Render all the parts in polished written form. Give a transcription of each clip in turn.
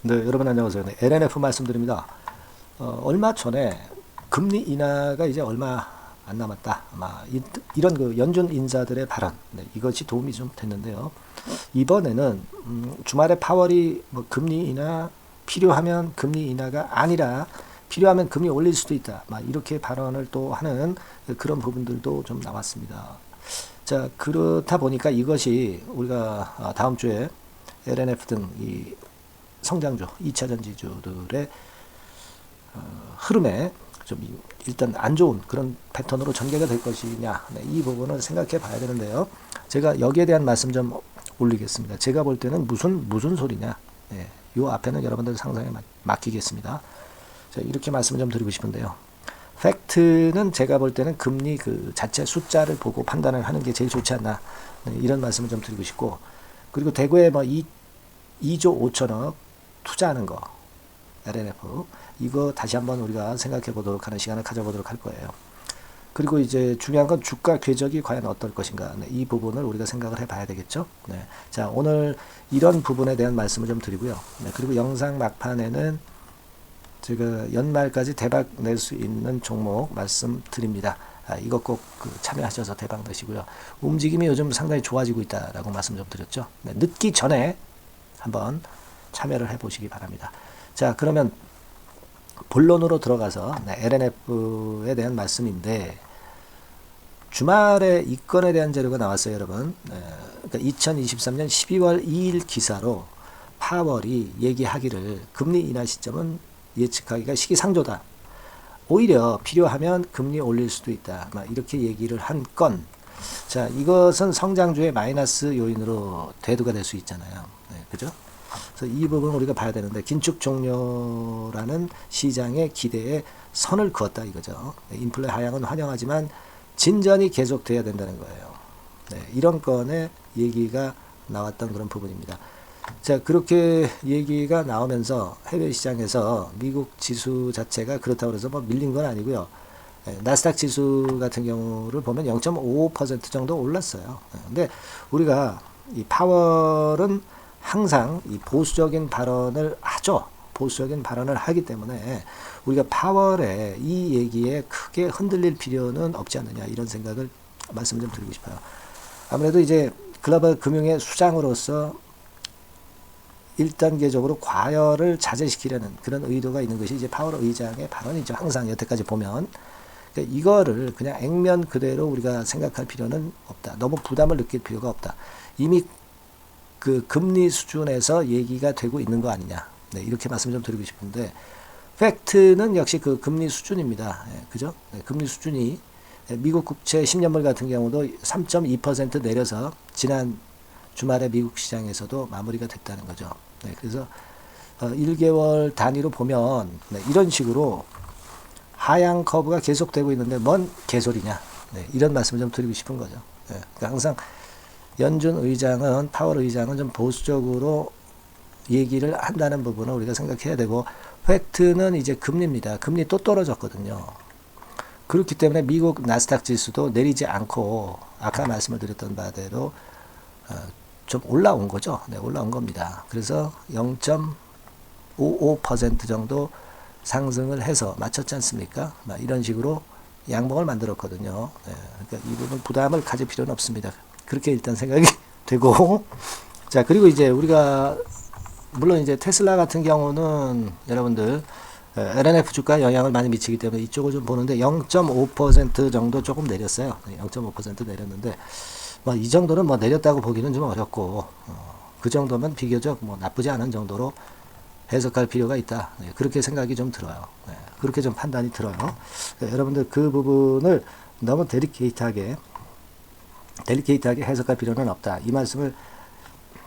네, 여러분 안녕하세요. 네, LNF 말씀드립니다. 얼마 전에 금리 인하가 이제 얼마 안 남았다. 아마 이런 그 연준 인사들의 발언, 네, 이것이 도움이 좀 됐는데요. 이번에는 주말에 파월이 뭐 금리 인하 필요하면 금리 인하가 아니라 필요하면 금리 올릴 수도 있다. 막 이렇게 발언을 또 하는 그런 부분들도 좀 나왔습니다. 자, 그렇다 보니까 이것이 우리가 다음 주에 LNF 등 이 성장주, 2차 전지주들의 흐름에 좀 일단 안 좋은 그런 패턴으로 전개가 될 것이냐, 네, 이 부분을 생각해 봐야 되는데요. 제가 여기에 대한 말씀 좀 올리겠습니다. 제가 볼 때는 무슨 소리냐, 네, 요 앞에는 여러분들 상상에 맡기겠습니다. 자, 이렇게 말씀을 좀 드리고 싶은데요. 팩트는 제가 볼 때는 금리 그 자체 숫자를 보고 판단을 하는 게 제일 좋지 않나, 네, 이런 말씀을 좀 드리고 싶고, 그리고 대구에 뭐 2조 5천억 투자하는 거, LNF, 이거 다시 한번 우리가 생각해 보도록 하는 시간을 가져보도록 할 거예요. 그리고 이제 중요한 건 주가 궤적이 과연 어떨 것인가, 네, 이 부분을 우리가 생각을 해봐야 되겠죠. 네. 자, 오늘 이런 부분에 대한 말씀을 좀 드리고요. 네, 그리고 영상 막판에는 제가 연말까지 대박 낼 수 있는 종목 말씀드립니다. 이거 꼭 참여하셔서 대박 내시고요. 움직임이 요즘 상당히 좋아지고 있다라고 말씀 좀 드렸죠. 네, 늦기 전에 한번 참여를 해보시기 바랍니다. 자, 그러면 본론으로 들어가서 LNF에 대한 말씀인데, 주말에 이 건에 대한 자료가 나왔어요, 여러분. 그러니까 2023년 12월 2일 기사로 파월이 얘기하기를 금리 인하 시점은 예측하기가 시기상조다. 오히려 필요하면 금리 올릴 수도 있다. 이렇게 얘기를 한 건. 자, 이것은 성장주의 마이너스 요인으로 대두가 될 수 있잖아요. 네, 그죠? 그래서 이 부분 우리가 봐야 되는데, 긴축 종료라는 시장의 기대에 선을 그었다 이거죠. 네, 인플레 하향은 환영하지만 진전이 계속돼야 된다는 거예요. 네, 이런 건의 얘기가 나왔던 그런 부분입니다. 자, 그렇게 얘기가 나오면서 해외 시장에서 미국 지수 자체가 그렇다고 해서 뭐 밀린 건 아니고요. 나스닥 지수 같은 경우를 보면 0.55% 정도 올랐어요. 근데 우리가 이 파월은 항상 이 보수적인 발언을 하죠. 보수적인 발언을 하기 때문에 우리가 파월에 이 얘기에 크게 흔들릴 필요는 없지 않느냐, 이런 생각을 말씀 좀 드리고 싶어요. 아무래도 이제 글로벌 금융의 수장으로서 1단계적으로 과열을 자제시키려는 그런 의도가 있는 것이 이제 파월 의장의 발언이죠. 항상 여태까지 보면. 그러니까 이거를 그냥 액면 그대로 우리가 생각할 필요는 없다. 너무 부담을 느낄 필요가 없다. 이미 그 금리 수준에서 얘기가 되고 있는 거 아니냐. 네, 이렇게 말씀 좀 드리고 싶은데, 팩트는 역시 그 금리 수준입니다. 네, 그죠? 네, 금리 수준이 미국 국채 10년물 같은 경우도 3.2% 내려서 지난 주말에 미국 시장에서도 마무리가 됐다는 거죠. 네, 그래서 1개월 단위로 보면 이런 식으로 하향 커브가 계속되고 있는데 뭔 개소리냐, 네, 이런 말씀을 좀 드리고 싶은 거죠. 네, 그러니까 항상 연준 의장은, 파월 의장은 좀 보수적으로 얘기를 한다는 부분을 우리가 생각해야 되고, 팩트는 이제 금리입니다. 금리 또 떨어졌거든요. 그렇기 때문에 미국 나스닥 지수도 내리지 않고 아까 말씀을 드렸던 바대로 좀 올라온 거죠. 네, 올라온 겁니다. 그래서 0.55% 정도 상승을 해서 맞췄지 않습니까? 이런 식으로 양봉을 만들었거든요. 네, 그러니까 이 부분 부담을 가질 필요는 없습니다. 그렇게 일단 생각이 되고, 자, 그리고 이제 우리가 물론 이제 테슬라 같은 경우는 여러분들 LNF 주가에 영향을 많이 미치기 때문에 이쪽을 좀 보는데 0.5% 정도 조금 내렸어요. 0.5% 내렸는데 이 정도는 뭐 내렸다고 보기는 좀 어렵고, 그 정도면 비교적 뭐 나쁘지 않은 정도로 해석할 필요가 있다. 네, 그렇게 생각이 좀 들어요. 네, 그렇게 좀 판단이 들어요. 네, 여러분들 그 부분을 너무 데리케이트하게 해석할 필요는 없다. 이 말씀을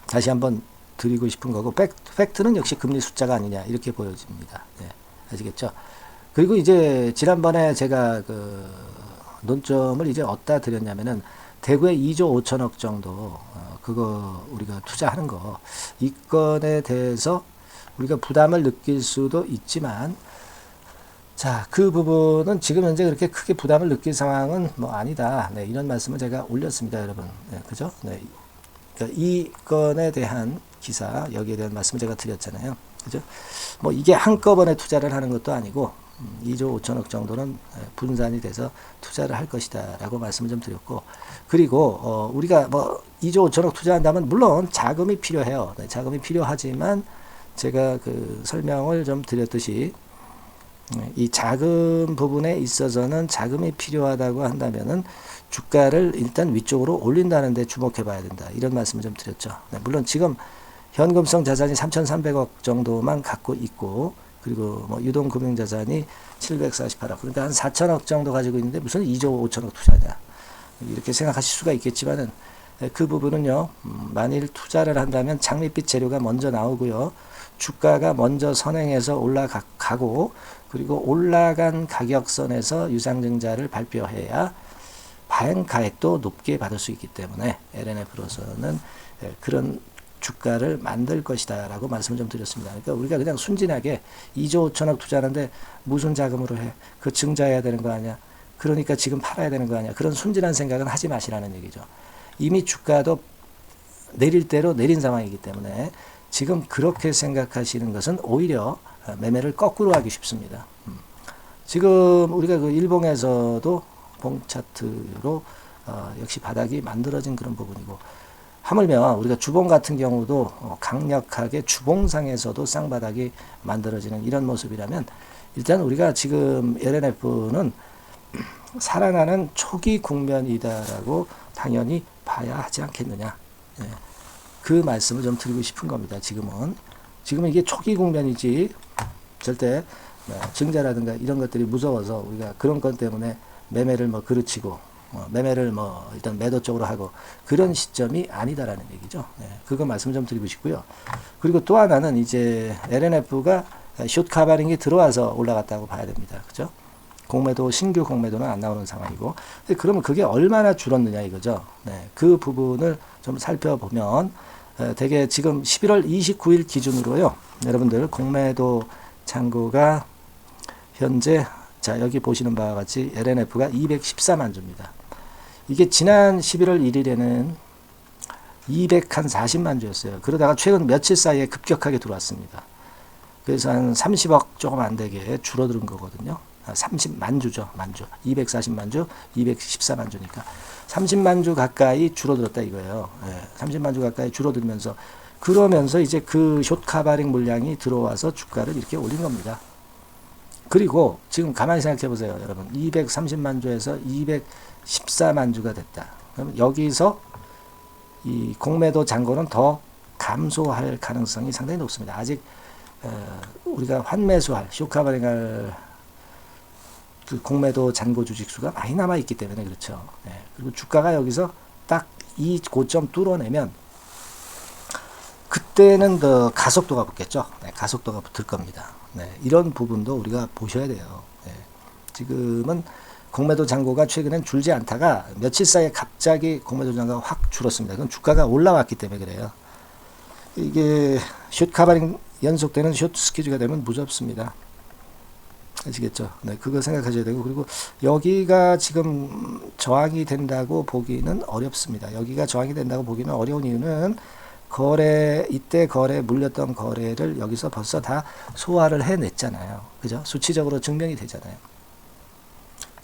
다시 한번 드리고 싶은 거고, 팩트는 역시 금리 숫자가 아니냐, 이렇게 보여집니다. 네, 아시겠죠? 그리고 이제 지난번에 제가 그 논점을 이제 어디다 드렸냐면은 대구에 2조 5천억 정도 그거 우리가 투자하는 거, 이 건에 대해서 우리가 부담을 느낄 수도 있지만, 자, 그 부분은 지금 현재 그렇게 크게 부담을 느낄 상황은 뭐 아니다. 네, 이런 말씀을 제가 올렸습니다, 여러분. 네, 그죠? 네, 그러니까 이 건에 대한 기사 여기에 대한 말씀을 제가 드렸잖아요. 그죠? 뭐 이게 한꺼번에 투자를 하는 것도 아니고 2조 5천억 정도는 분산이 돼서 투자를 할 것이다 라고 말씀을 좀 드렸고, 그리고 우리가 뭐 2조 5천억 투자한다면 물론 자금이 필요해요. 네, 자금이 필요하지만 제가 그 설명을 좀 드렸듯이 이 자금 부분에 있어서는 자금이 필요하다고 한다면은 주가를 일단 위쪽으로 올린다는 데 주목해 봐야 된다, 이런 말씀을 좀 드렸죠. 네, 물론 지금 현금성 자산이 3,300억 정도만 갖고 있고, 그리고 뭐 유동금융자산이 748억, 그러니까 한 4천억 정도 가지고 있는데 무슨 2조 5천억 투자냐, 이렇게 생각하실 수가 있겠지만은 그 부분은요, 만일 투자를 한다면 장밋빛 재료가 먼저 나오고요, 주가가 먼저 선행해서 올라가고, 그리고 올라간 가격선에서 유상증자를 발표해야 발행가액도 높게 받을 수 있기 때문에 LNF로서는 그런 주가를 만들 것이다 라고 말씀을 좀 드렸습니다. 그러니까 우리가 그냥 순진하게 2조 5천억 투자하는데 무슨 자금으로 해? 그 증자해야 되는 거 아니야? 그러니까 지금 팔아야 되는 거 아니야? 그런 순진한 생각은 하지 마시라는 얘기죠. 이미 주가도 내릴 대로 내린 상황이기 때문에 지금 그렇게 생각하시는 것은 오히려 매매를 거꾸로 하기 쉽습니다. 지금 우리가 그 일봉에서도 봉 차트로 역시 바닥이 만들어진 그런 부분이고, 하물며 우리가 주봉 같은 경우도 강력하게 주봉상에서도 쌍바닥이 만들어지는 이런 모습이라면, 일단 우리가 지금 LNF는 살아나는 초기 국면이다라고 당연히 봐야 하지 않겠느냐. 예. 그 말씀을 좀 드리고 싶은 겁니다. 지금은 이게 초기 국면이지 절대 증자라든가 이런 것들이 무서워서 우리가 그런 것 때문에 매매를 뭐 그르치고 매매를 뭐 일단 매도 쪽으로 하고 그런 시점이 아니다라는 얘기죠. 네, 그거 말씀 좀 드리고 싶고요. 그리고 또 하나는 이제 LNF가 숏 카바링이 들어와서 올라갔다고 봐야 됩니다. 그죠? 공매도, 신규 공매도는 안 나오는 상황이고, 그러면 그게 얼마나 줄었느냐 이거죠. 네, 그 부분을 좀 살펴보면 대개 지금 11월 29일 기준으로요, 여러분들 공매도 잔고가 현재 자 여기 보시는 바와 같이 LNF가 214만 주입니다. 이게 지난 11월 1일에는 240만 주였어요. 그러다가 최근 며칠 사이에 급격하게 들어왔습니다. 그래서 한 30억 조금 안 되게 줄어든 거거든요. 30만 주죠. 만주. 240만 주, 214만 주니까 30만 주 가까이 줄어들었다 이거예요. 네, 30만 주 가까이 줄어들면서 그러면서 이제 그 숏 카바링 물량이 들어와서 주가를 이렇게 올린 겁니다. 그리고 지금 가만히 생각해 보세요, 여러분. 230만 주에서 214만 주가 됐다. 그러면 여기서 이 공매도 잔고는 더 감소할 가능성이 상당히 높습니다. 아직 우리가 환매수할, 쇼카바링할 그 공매도 잔고 주식수가 많이 남아 있기 때문에 그렇죠. 네. 그리고 주가가 여기서 딱 이 고점 뚫어내면 그때는 더 가속도가 붙겠죠. 네, 가속도가 붙을 겁니다. 네, 이런 부분도 우리가 보셔야 돼요. 네, 지금은 공매도 잔고가 최근엔 줄지 않다가 며칠 사이에 갑자기 공매도 잔고가 확 줄었습니다. 그건 주가가 올라왔기 때문에 그래요. 이게 숏 카바링 연속되는 숏 스퀴즈가 되면 무섭습니다. 아시겠죠? 네, 그거 생각하셔야 되고, 그리고 여기가 지금 저항이 된다고 보기는 어렵습니다. 여기가 저항이 된다고 보기는 어려운 이유는 이때 물렸던 거래를 여기서 벌써 다 소화를 해냈잖아요. 그죠? 수치적으로 증명이 되잖아요.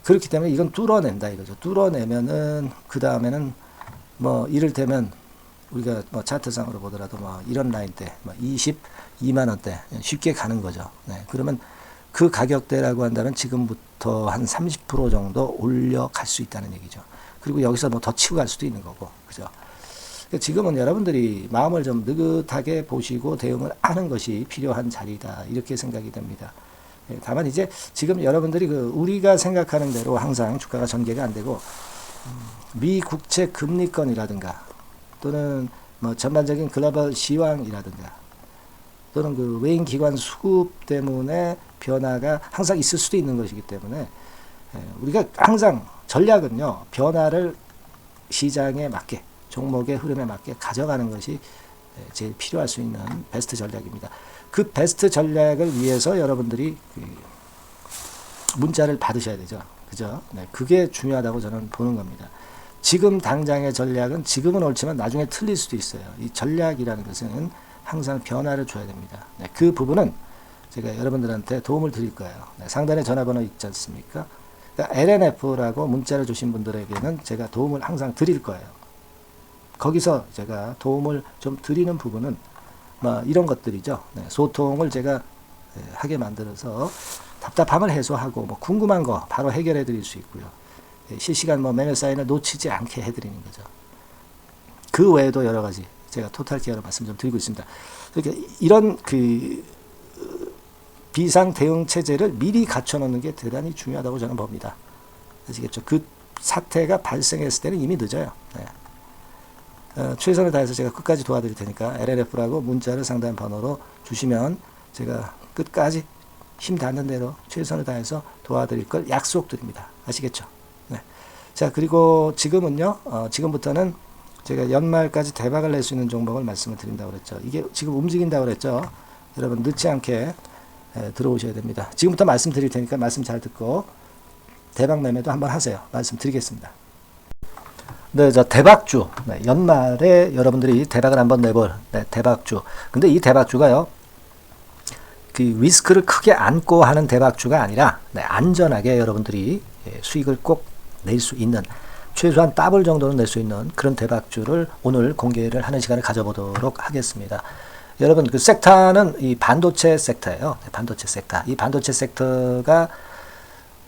그렇기 때문에 이건 뚫어낸다 이거죠. 뚫어내면은, 그 다음에는 뭐, 이를테면, 우리가 뭐 차트상으로 보더라도 뭐, 이런 라인대, 뭐 22만원대 쉽게 가는 거죠. 네. 그러면 그 가격대라고 한다면 지금부터 한 30% 정도 올려갈 수 있다는 얘기죠. 그리고 여기서 뭐 더 치고 갈 수도 있는 거고, 그죠? 지금은 여러분들이 마음을 좀 느긋하게 보시고 대응을 하는 것이 필요한 자리다, 이렇게 생각이 됩니다. 다만 이제 지금 여러분들이 우리가 생각하는 대로 항상 주가가 전개가 안 되고, 미 국채 금리권이라든가 또는 뭐 전반적인 글로벌 시황이라든가 또는 그 외인 기관 수급 때문에 변화가 항상 있을 수도 있는 것이기 때문에 우리가 항상 전략은요, 변화를 시장에 맞게, 종목의 흐름에 맞게 가져가는 것이 제일 필요할 수 있는 베스트 전략입니다. 그 베스트 전략을 위해서 여러분들이 문자를 받으셔야 되죠. 그죠? 네, 그게 중요하다고 저는 보는 겁니다. 지금 당장의 전략은 지금은 옳지만 나중에 틀릴 수도 있어요. 이 전략이라는 것은 항상 변화를 줘야 됩니다. 네, 그 부분은 제가 여러분들한테 도움을 드릴 거예요. 네, 상단에 전화번호 있지 않습니까? 그러니까 LNF라고 문자를 주신 분들에게는 제가 도움을 항상 드릴 거예요. 거기서 제가 도움을 좀 드리는 부분은 뭐 이런 것들이죠. 네, 소통을 제가 하게 만들어서 답답함을 해소하고 뭐 궁금한 거 바로 해결해 드릴 수 있고요. 실시간 뭐 매매 사인을 놓치지 않게 해드리는 거죠. 그 외에도 여러 가지 제가 토탈 케어로 말씀 좀 드리고 있습니다. 그러니까 이런 그 비상 대응 체제를 미리 갖춰놓는 게 대단히 중요하다고 저는 봅니다. 아시겠죠? 그 사태가 발생했을 때는 이미 늦어요. 네. 최선을 다해서 제가 끝까지 도와드릴 테니까 LNF라고 문자를 상단 번호로 주시면 제가 끝까지 힘 닿는 대로 최선을 다해서 도와드릴 걸 약속드립니다. 아시겠죠? 네. 자, 그리고 지금은요, 지금부터는 제가 연말까지 대박을 낼 수 있는 종목을 말씀을 드린다고 그랬죠. 이게 지금 움직인다고 그랬죠. 여러분 늦지 않게 들어오셔야 됩니다. 지금부터 말씀드릴 테니까 말씀 잘 듣고 대박 매매도 한번 하세요. 말씀드리겠습니다. 네, 저 대박주. 네, 연말에 여러분들이 대박을 한번 내볼 대박주. 근데 이 대박주가요, 그 리스크를 크게 안고 하는 대박주가 아니라 안전하게 여러분들이 수익을 꼭 낼 수 있는, 최소한 더블 정도는 낼 수 있는 그런 대박주를 오늘 공개를 하는 시간을 가져보도록 하겠습니다. 여러분, 그 섹터는 이 반도체 섹터예요. 반도체 섹터. 이 반도체 섹터가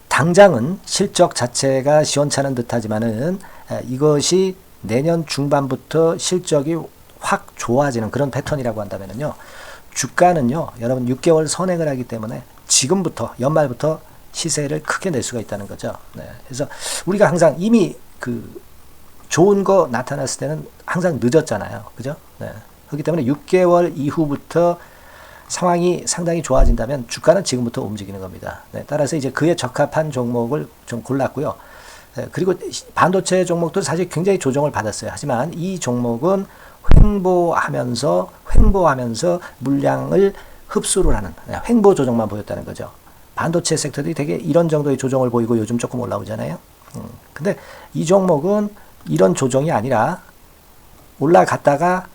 당장은 실적 자체가 시원찮은 듯하지만은 이것이 내년 중반부터 실적이 확 좋아지는 그런 패턴이라고 한다면은요, 주가는요, 여러분 6개월 선행을 하기 때문에 지금부터 연말부터 시세를 크게 낼 수가 있다는 거죠. 네. 그래서 우리가 항상 이미 그 좋은 거 나타났을 때는 항상 늦었잖아요. 그죠? 네. 그렇기 때문에 6개월 이후부터 상황이 상당히 좋아진다면 주가는 지금부터 움직이는 겁니다. 네. 따라서 이제 그에 적합한 종목을 좀 골랐고요. 네. 그리고 반도체 종목도 사실 굉장히 조정을 받았어요. 하지만 이 종목은 횡보하면서 물량을 흡수를 하는 횡보 조정만 보였다는 거죠. 반도체 섹터들이 되게 이런 정도의 조정을 보이고 요즘 조금 올라오잖아요. 근데 이 종목은 이런 조정이 아니라 올라갔다가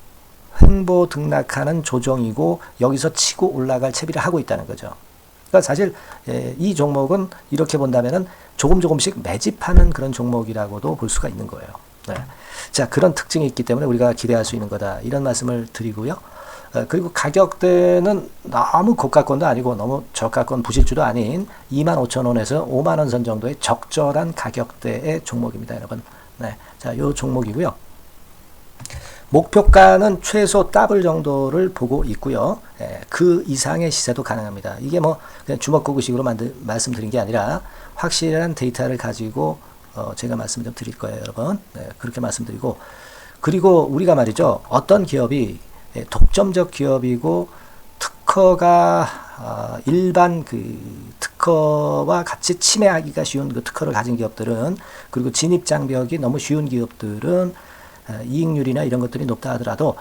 횡보 등락하는 조정이고 여기서 치고 올라갈 채비를 하고 있다는 거죠. 그러니까 사실 이 종목은 이렇게 본다면은 조금씩 매집하는 그런 종목이라고도 볼 수가 있는 거예요. 네. 자, 그런 특징이 있기 때문에 우리가 기대할 수 있는 거다. 이런 말씀을 드리고요. 그리고 가격대는 너무 고가권도 아니고 너무 저가권 부실주도 아닌 25,000원에서 50,000원 선 정도의 적절한 가격대의 종목입니다, 여러분. 네. 자, 요 종목이고요. 목표가는 최소 더블 정도를 보고 있고요. 그 이상의 시세도 가능합니다. 이게 뭐 그냥 주먹구구식으로 말씀드린 게 아니라 확실한 데이터를 가지고 제가 말씀 좀 드릴 거예요, 여러분. 네, 그렇게 말씀드리고, 그리고 우리가 말이죠, 어떤 기업이 독점적 기업이고 특허가 일반 그 특허와 같이 침해하기가 쉬운 그 특허를 가진 기업들은, 그리고 진입 장벽이 너무 쉬운 기업들은 이익률이나 이런 것들이 높다 하더라도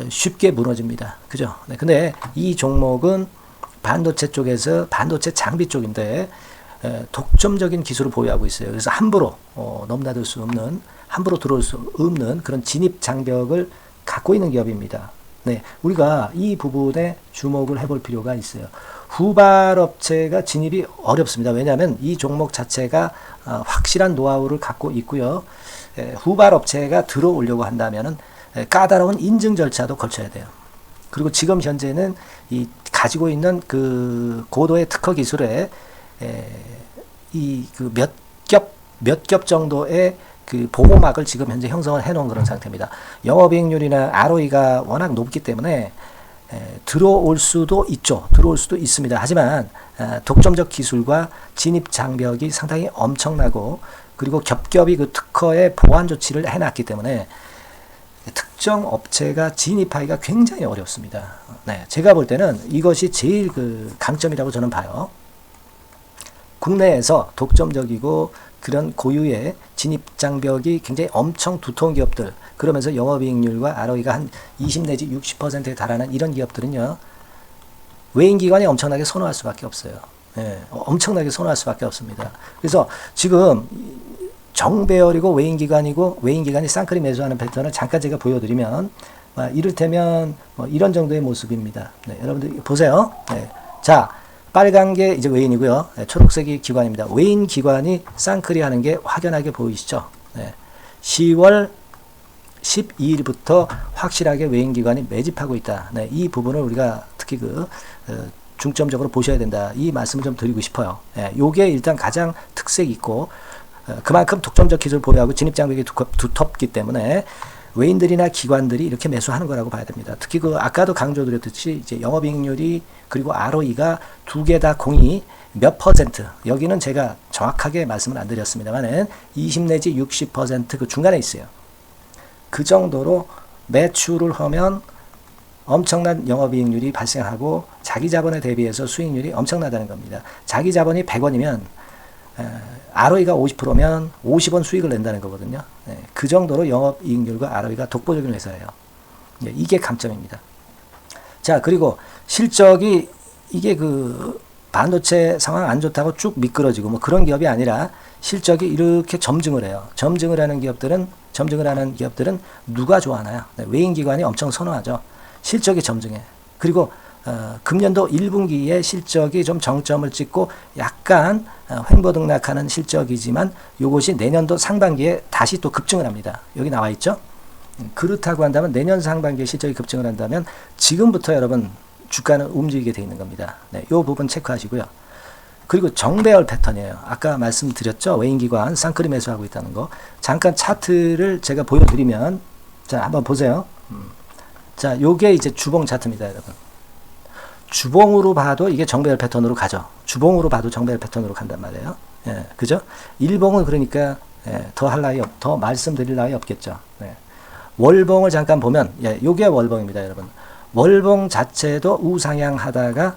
쉽게 무너집니다. 그죠? 네, 근데 이 종목은 반도체 쪽에서 반도체 장비 쪽인데 독점적인 기술을 보유하고 있어요. 그래서 함부로 넘나들 수 없는, 함부로 들어올 수 없는 그런 진입 장벽을 갖고 있는 기업입니다. 네, 우리가 이 부분에 주목을 해볼 필요가 있어요. 후발업체가 진입이 어렵습니다. 왜냐하면 이 종목 자체가 확실한 노하우를 갖고 있고요. 후발업체가 들어오려고 한다면은 까다로운 인증 절차도 거쳐야 돼요. 그리고 지금 현재는 이 가지고 있는 그 고도의 특허 기술에 이 그 몇 겹 정도의 그 보호막을 지금 현재 형성을 해놓은 그런 상태입니다. 영업이익률이나 ROE가 워낙 높기 때문에 들어올 수도 있죠. 들어올 수도 있습니다. 하지만 독점적 기술과 진입 장벽이 상당히 엄청나고, 그리고 겹겹이 그 특허의 보완 조치를 해놨기 때문에 특정 업체가 진입하기가 굉장히 어렵습니다. 네, 제가 볼 때는 이것이 제일 그 강점이라고 저는 봐요. 국내에서 독점적이고 그런 고유의 진입 장벽이 굉장히 엄청 두터운 기업들, 그러면서 영업이익률과 ROE가 한 20 내지 60%에 달하는 이런 기업들은요, 외인기관이 엄청나게 선호할 수밖에 없어요. 예, 엄청나게 선호할 수밖에 없습니다. 그래서 지금 정배열이고 외인기관이 쌍끌이 매수하는 패턴을 잠깐 제가 보여드리면, 이를테면 이런 정도의 모습입니다. 네, 여러분들 보세요. 네. 자, 빨간 게 이제 외인이고요. 네, 초록색이 기관입니다. 외인 기관이 쌍끌이 하는 게 확연하게 보이시죠? 네. 10월 12일부터 확실하게 외인 기관이 매집하고 있다. 네, 이 부분을 우리가 특히 중점적으로 보셔야 된다. 이 말씀을 좀 드리고 싶어요. 예, 요게 일단 가장 특색이 있고, 그만큼 독점적 기술을 보유하고 진입장벽이 두텁기 때문에 외인들이나 기관들이 이렇게 매수하는 거라고 봐야 됩니다. 특히 아까도 강조드렸듯이 이제 영업이익률이 그리고 ROE가 두 개 다 공이 몇 퍼센트, 여기는 제가 정확하게 말씀을 안 드렸습니다만은 20 내지 60% 그 중간에 있어요. 그 정도로 매출을 하면 엄청난 영업이익률이 발생하고 자기 자본에 대비해서 수익률이 엄청나다는 겁니다. 자기 자본이 100원이면 ROE가 50%면 50원 수익을 낸다는 거거든요. 그 정도로 영업이익률과 ROE가 독보적인 회사예요. 이게 강점입니다. 자, 그리고 실적이 이게 반도체 상황 안 좋다고 쭉 미끄러지고 그런 기업이 아니라 실적이 이렇게 점증을 해요. 점증을 하는 기업들은 누가 좋아하나요? 외인 기관이 엄청 선호하죠. 실적이 점증해. 그리고 금년도 1분기에 실적이 좀 정점을 찍고 약간 횡보등락하는 실적이지만 이것이 내년도 상반기에 다시 또 급증을 합니다. 여기 나와 있죠. 그렇다고 한다면 내년 상반기에 실적이 급증을 한다면 지금부터 여러분 주가는 움직이게 되어 있는 겁니다. 네, 이 부분 체크하시고요. 그리고 정배열 패턴이에요. 아까 말씀드렸죠. 외인기관 쌍끌이 매수하고 있다는 거. 잠깐 차트를 제가 보여드리면, 자, 한번 보세요. 자, 요게 이제 주봉 차트입니다, 여러분. 주봉으로 봐도 이게 정배열 패턴으로 가죠. 주봉으로 봐도 정배열 패턴으로 간단 말이에요. 예, 그죠? 일봉은 그러니까 더 말씀드릴 나위 없겠죠. 네. 월봉을 잠깐 보면, 요게 월봉입니다, 여러분. 월봉 자체도 우상향 하다가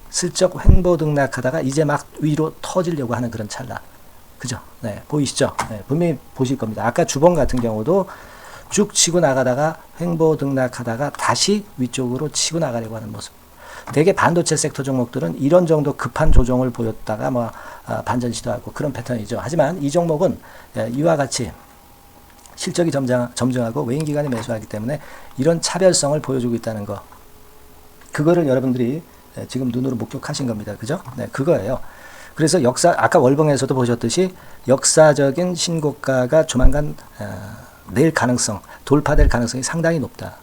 슬쩍 횡보등락하다가 이제 막 위로 터지려고 하는 그런 찰나. 그죠? 네, 보이시죠? 네, 분명히 보실 겁니다. 아까 주봉 같은 경우도 쭉 치고 나가다가 횡보등락하다가 다시 위쪽으로 치고 나가려고 하는 모습. 대개 반도체 섹터 종목들은 이런 정도 급한 조정을 보였다가 반전 시도하고 그런 패턴이죠. 하지만 이 종목은 이와 같이 실적이 점증하고 외인기관이 매수하기 때문에 이런 차별성을 보여주고 있다는 거. 그거를 여러분들이 지금 눈으로 목격하신 겁니다. 그죠? 네, 그거예요. 그래서 아까 월봉에서도 보셨듯이 역사적인 신고가가 조만간 돌파될 가능성이 상당히 높다.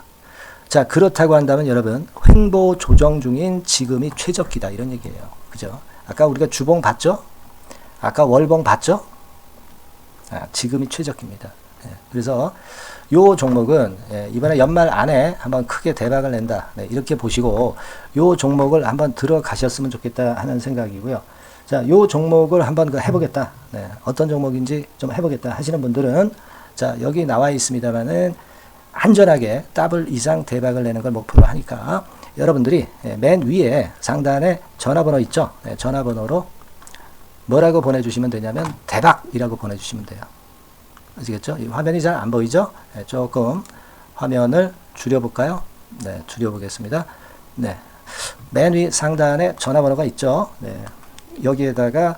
자, 그렇다고 한다면 여러분, 횡보 조정 중인 지금이 최적기다. 이런 얘기예요. 그죠? 아까 우리가 주봉 봤죠? 아까 월봉 봤죠? 지금이 최적기입니다. 그래서 요 종목은 이번에 연말 안에 한번 크게 대박을 낸다. 네, 이렇게 보시고 요 종목을 한번 들어가셨으면 좋겠다 하는 생각이고요. 자, 요 종목을 한번 해보겠다. 네, 어떤 종목인지 좀 해보겠다 하시는 분들은 자, 여기 나와 있습니다만은 안전하게 더블 이상 대박을 내는 걸 목표로 하니까 여러분들이 맨 위에 상단에 전화번호 있죠? 네, 전화번호로 뭐라고 보내주시면 되냐면 대박이라고 보내주시면 돼요. 아시겠죠? 이 화면이 잘 안 보이죠? 네, 조금 화면을 줄여볼까요? 네, 줄여보겠습니다. 네, 맨 위 상단에 전화번호가 있죠? 네, 여기에다가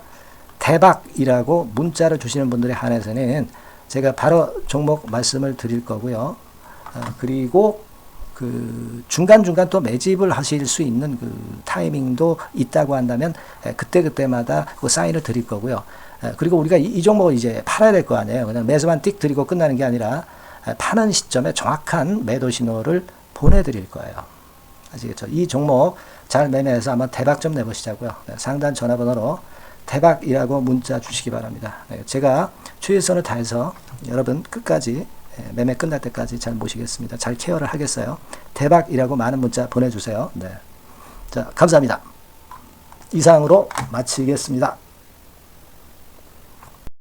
대박이라고 문자를 주시는 분들에 한해서는 제가 바로 종목 말씀을 드릴 거고요. 그리고 중간중간 또 매집을 하실 수 있는 타이밍도 있다고 한다면 그때마다 그 사인을 드릴 거고요. 그리고 우리가 이 종목을 이제 팔아야 될 거 아니에요. 그냥 매수만 띡 드리고 끝나는 게 아니라 파는 시점에 정확한 매도 신호를 보내드릴 거예요. 아시겠죠? 이 종목 잘 매매해서 한번 대박 좀 내보시자고요. 상단 전화번호로 대박이라고 문자 주시기 바랍니다. 제가 최선을 다해서 여러분 끝까지 매매 끝날 때까지 잘 모시겠습니다. 잘 케어를 하겠어요. 대박이라고 많은 문자 보내주세요. 네. 자, 감사합니다. 이상으로 마치겠습니다.